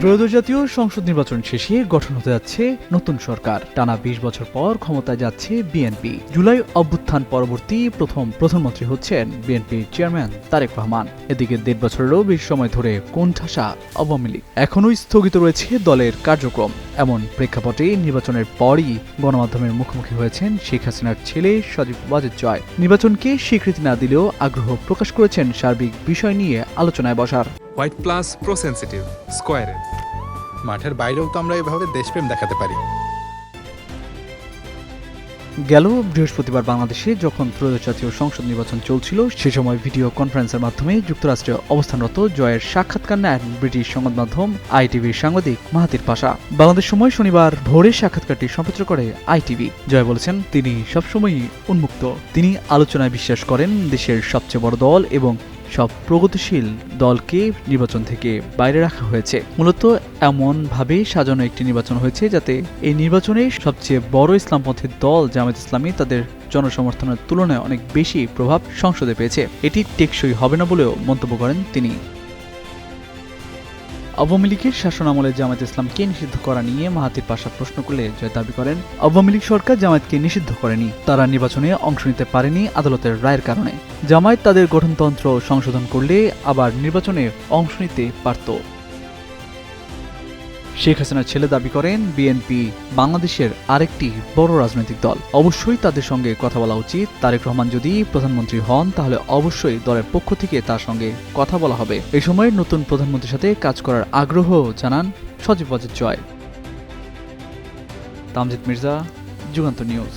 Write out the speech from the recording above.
ত্রয়োদশ জাতীয় সংসদ নির্বাচন শেষে গঠন হতে যাচ্ছে নতুন সরকার। টানা ২০ বছর পর ক্ষমতায় যাচ্ছে বিএনপি। জুলাই অভ্যুত্থান পরবর্তী প্রথম প্রধানমন্ত্রী হচ্ছেন বিএনপির চেয়ারম্যান তারেক রহমান। এদিকে ১.৫ বছরেরও বেশি সময় ধরে কোণঠাসা আওয়ামী লীগ। এখনও স্থগিত রয়েছে দলের কার্যক্রম। এমন প্রেক্ষাপটে নির্বাচনের পরই গণমাধ্যমের মুখোমুখি হয়েছেন শেখ হাসিনার ছেলে সজীব ওয়াজেদ জয়। নির্বাচনকে স্বীকৃতি না দিলেও আগ্রহ প্রকাশ করেছেন সার্বিক বিষয় নিয়ে আলোচনায় বসার। হোয়াইট প্লাস প্রো সেনসিটিভ স্কয়ারে। মাঠের বাইরেও তো আমরা এভাবে দেশপ্রেম দেখাতে পারি। গেল বৃহস্পতিবার বাংলাদেশে যখন ত্রয়োদশ জাতীয় সংসদ নির্বাচন চলছিল, সে সময় ভিডিও কনফারেন্সের মাধ্যমে যুক্তরাষ্ট্রে অবস্থানরত জয়ের সাক্ষাৎকার নেন ব্রিটিশ সংবাদ মাধ্যম আইটিভির সাংবাদিক মাহাতির পাশা। বাংলাদেশ সময় শনিবার ভোরে সাক্ষাৎকারটি সম্প্রচার করে আইটিভি। জয় বলেছেন, তিনি সবসময়ই উন্মুক্ত। তিনি আলোচনায় বিশ্বাস করেন দেশের সবচেয়ে বড় দল এবং সব প্রগতিশীল দলকে নির্বাচন থেকে বাইরে রাখা হয়েছে। মূলত এমনভাবে সাজানো একটি নির্বাচন হয়েছে যাতে এই নির্বাচনে সবচেয়ে বড় ইসলামপন্থী দল জামায়াত ইসলামী তাদের জনসমর্থনের তুলনায় অনেক বেশি প্রভাব সংসদে পেয়েছে। এটি টেকসই হবে না বলেও মন্তব্য করেন তিনি। আওয়ামী লীগের শাসনামলে জামায়াত ইসলামকে নিষিদ্ধ করা নিয়ে মাহাতির পাশা প্রশ্ন করলে জয় দাবি করেন, আওয়ামী লীগ সরকার জামায়াতকে নিষিদ্ধ করেনি, তারা নির্বাচনে অংশ নিতে পারেনি আদালতের রায়ের কারণে। জামায়াত তাদের গঠনতন্ত্র সংশোধন করলে আবার নির্বাচনে অংশ নিতে পারত। শেখ হাসিনার ছেলে দাবি করেন, বিএনপি বাংলাদেশের আরেকটি বড় রাজনৈতিক দল, অবশ্যই তাদের সঙ্গে কথা বলা উচিত। তারেক রহমান যদি প্রধানমন্ত্রী হন তাহলে অবশ্যই দলের পক্ষ থেকে তার সঙ্গে কথা বলা হবে। এই সময় নতুন প্রধানমন্ত্রীর সাথে কাজ করার আগ্রহ জানান সজীব ওয়াজেদ জয়। তামজিদ মির্জা, যুগান্তর নিউজ।